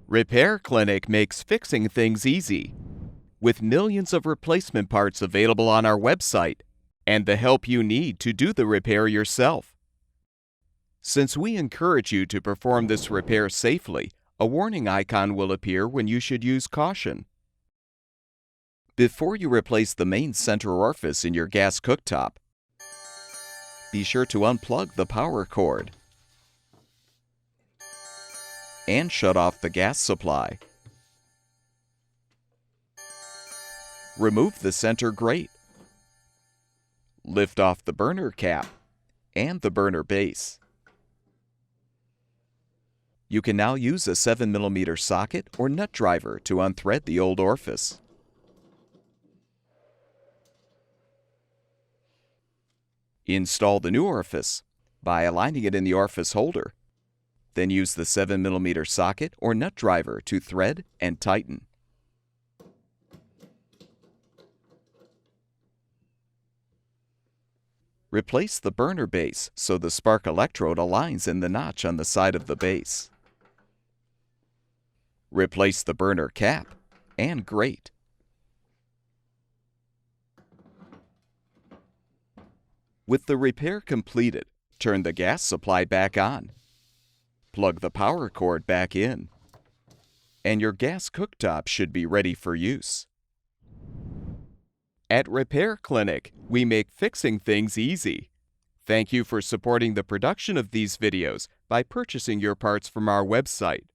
Repair Clinic makes fixing things easy, with millions of replacement parts available on our website and the help you need to do the repair yourself. Since we encourage you to perform this repair safely, a warning icon will appear when you should use caution. Before you replace the main center orifice in your gas cooktop, be sure to unplug the power cord and shut off the gas supply. Remove the center grate. Lift off the burner cap and the burner base. You can now use a 7mm socket or nut driver to unthread the old orifice. Install the new orifice by aligning it in the orifice holder. Then use the 7mm socket or nut driver to thread and tighten. Replace the burner base so the spark electrode aligns in the notch on the side of the base. Replace the burner cap and grate. With the repair completed, turn the gas supply back on. Plug the power cord back in, and your gas cooktop should be ready for use. At Repair Clinic, we make fixing things easy. Thank you for supporting the production of these videos by purchasing your parts from our website.